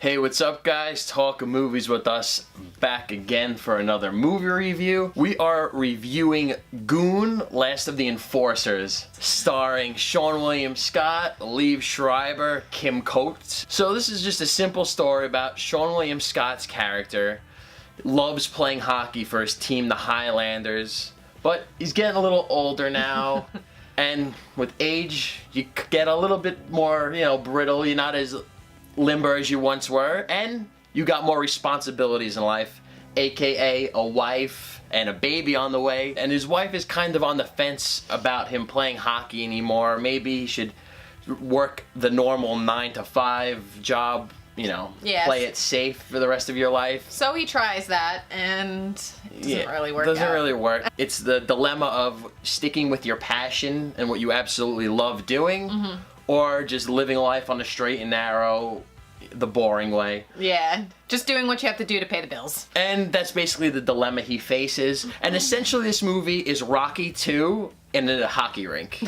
Hey, what's up guys? Talk movies with us, back again for another movie review. We are reviewing Goon, Last of the Enforcers, starring Seann William Scott, Liev Schreiber, Kim Coates. So this is just a simple story about Seann William Scott's character. Loves playing hockey for his team, the Highlanders, but he's getting a little older now. And with age, you get a little bit more, brittle. You're not as limber as you once were, and you got more responsibilities in life, aka a wife and a baby on the way. And his wife is kind of on the fence about him playing hockey anymore. Maybe he should work the normal 9-to-5 job, Yes. Play it safe for the rest of your life. So he tries that, and it doesn't really work out. Doesn't really work. It's the dilemma of sticking with your passion and what you absolutely love doing, or just living life on the straight and narrow, the boring way. Yeah, just doing what you have to do to pay the bills. And that's basically the dilemma he faces. And essentially this movie is Rocky 2 in a hockey rink.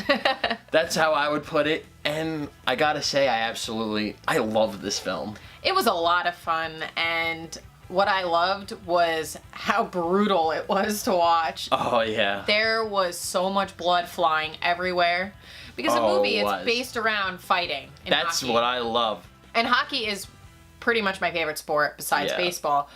That's how I would put it. And I gotta say, I love this film. It was a lot of fun, and what I loved was how brutal it was to watch. Oh yeah. There was so much blood flying everywhere. Because the movie is based around fighting in That's hockey. what I love. And hockey is pretty much my favorite sport besides baseball.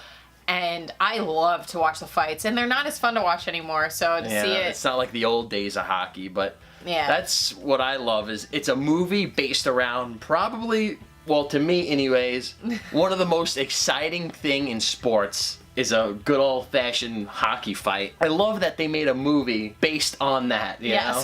And I love to watch the fights. And they're not as fun to watch anymore, so to see it... It's not like the old days of hockey, but that's what I love. Is it's a movie based around probably, well, to me anyways, one of the most exciting thing in sports is a good old-fashioned hockey fight. I love that they made a movie based on that, you know?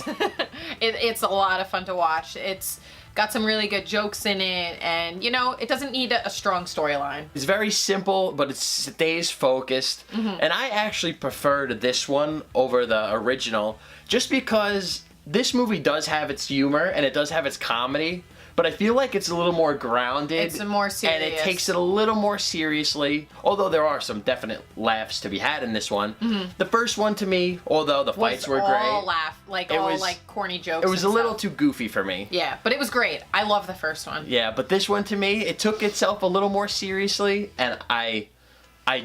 It's a lot of fun to watch. It's got some really good jokes in it, and, it doesn't need a strong storyline. It's very simple, but it stays focused. And I actually preferred this one over the original, just because this movie does have its humor, and it does have its comedy, but I feel like it's a little more grounded. It's more serious. And it takes it a little more seriously, although there are some definite laughs to be had in this one. The first one, to me, although the fights were great. all corny jokes. It was a little too goofy for me. Yeah, but it was great. I love the first one. Yeah, but this one, to me, it took itself a little more seriously, and I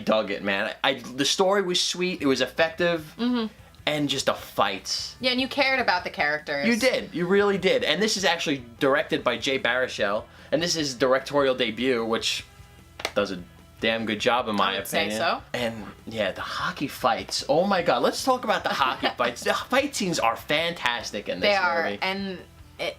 dug it, man. The story was sweet, it was effective. And just the fights. Yeah, and you cared about the characters. You did. You really did. And this is actually directed by Jay Baruchel. And this is his directorial debut, which does a damn good job in my opinion. Say so. And yeah, the hockey fights. Oh my god, let's talk about the hockey fights. The fight scenes are fantastic in this movie. They are, and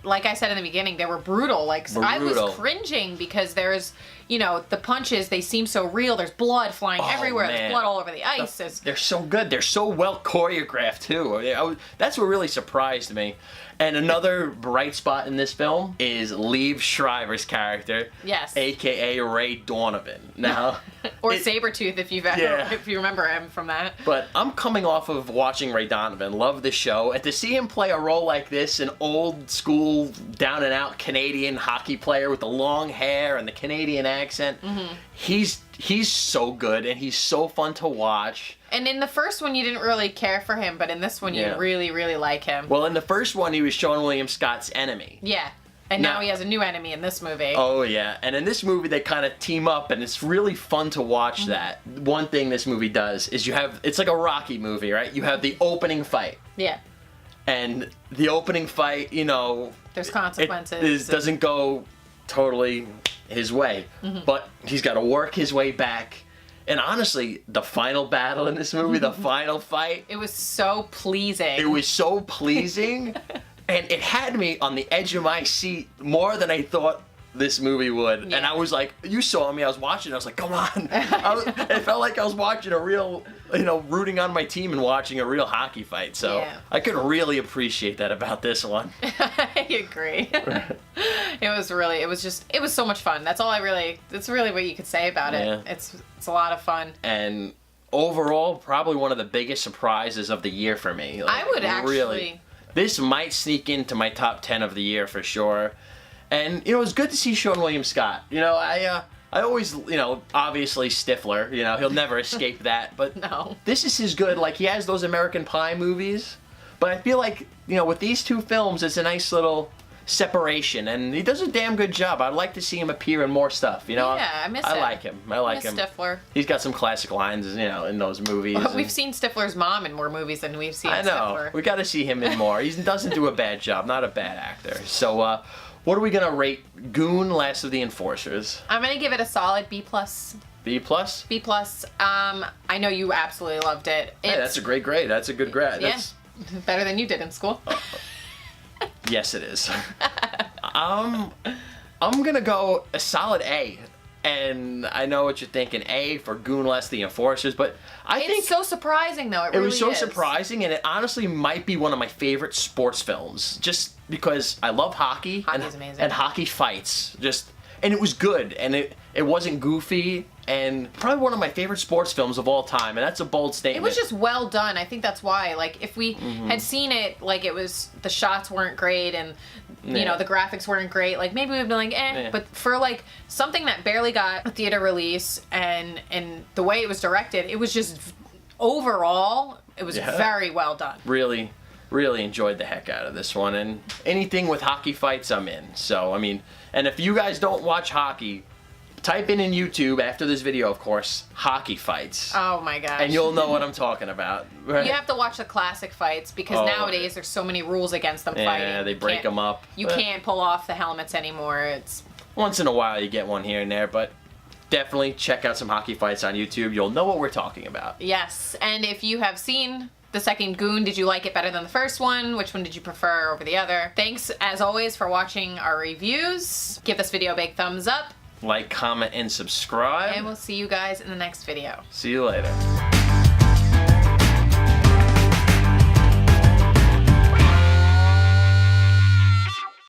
like I said in the beginning, they were brutal. I was cringing because there's, the punches, they seem so real. There's blood flying everywhere. Man. There's blood all over the ice. They're so good. They're so well choreographed, too. That's what really surprised me. And another bright spot in this film is Liev Schreiber's character. Yes. A.K.A. Ray Donovan. Now... or Sabretooth, if you remember him from that. But I'm coming off of watching Ray Donovan, love the show, and to see him play a role like this, an old school, down and out Canadian hockey player with the long hair and the Canadian accent, he's so good and he's so fun to watch. And in the first one, you didn't really care for him, but in this one, you really, really like him. Well, in the first one, he was Seann William Scott's enemy. Yeah. And now he has a new enemy in this movie. Oh, yeah. And in this movie, they kind of team up, and it's really fun to watch that. One thing this movie does is it's like a Rocky movie, right? You have the opening fight. Yeah. And the opening fight, there's consequences. It doesn't go totally his way. But he's got to work his way back. And honestly, the final battle in this movie, the final fight... It was so pleasing. It was so pleasing. And it had me on the edge of my seat more than I thought this movie would. Yeah. And I was like, you saw me, I was watching, I was like, come on. It felt like I was watching a real, rooting on my team and watching a real hockey fight. So I could really appreciate that about this one. I agree. It was so much fun. That's really what you could say about it. Yeah. It's a lot of fun. And overall, probably one of the biggest surprises of the year for me. I would actually... This might sneak into my top 10 of the year for sure. And, it's good to see Seann William Scott. I always, obviously Stifler, he'll never escape that. But no. This is his good, he has those American Pie movies. But I feel like, with these two films, it's a nice little separation, and he does a damn good job. I'd like to see him appear in more stuff, you know? Yeah, I miss I him. like him. I like him. Stifler. He's got some classic lines, you know, in those movies. We've seen Stifler's mom in more movies than we've seen I know. Stifler. We got to see him in more. He doesn't do a bad job. Not a bad actor. So, what are we going to rate Goon, Last of the Enforcers? I'm going to give it a solid B+. B+? B+. I know you absolutely loved it. Hey, that's a great grade. That's a good grade. Yeah. Better than you did in school. Yes, it is. I'm gonna go a solid A, and I know what you're thinking, A for Goon, Last of the Enforcers, but I think it's so surprising though. It was really so is. surprising, and it honestly might be one of my favorite sports films, just because I love hockey. Hockey's amazing. And hockey fights, and it was good, and it wasn't goofy, and probably one of my favorite sports films of all time, and that's a bold statement. It was just well done. I think that's why. Like, if we had seen it, like, it was, the shots weren't great, and, you know, the graphics weren't great, like, maybe we'd be like, eh. But for, like, something that barely got a theater release, and the way it was directed, it was just, overall, it was very well done. Really enjoyed the heck out of this one, and anything with hockey fights, I'm in. So, I mean, and if you guys don't watch hockey, type in YouTube after this video, of course, hockey fights. Oh my gosh. And you'll know what I'm talking about. Right? You have to watch the classic fights because nowadays there's so many rules against them fighting. Yeah, they break them up. You can't pull off the helmets anymore. It's once in a while you get one here and there, but definitely check out some hockey fights on YouTube. You'll know what we're talking about. Yes, and if you have seen the second Goon, did you like it better than the first one? Which one did you prefer over the other? Thanks, as always, for watching our reviews. Give this video a big thumbs up. Like, comment, and subscribe. And we'll see you guys in the next video. See you later.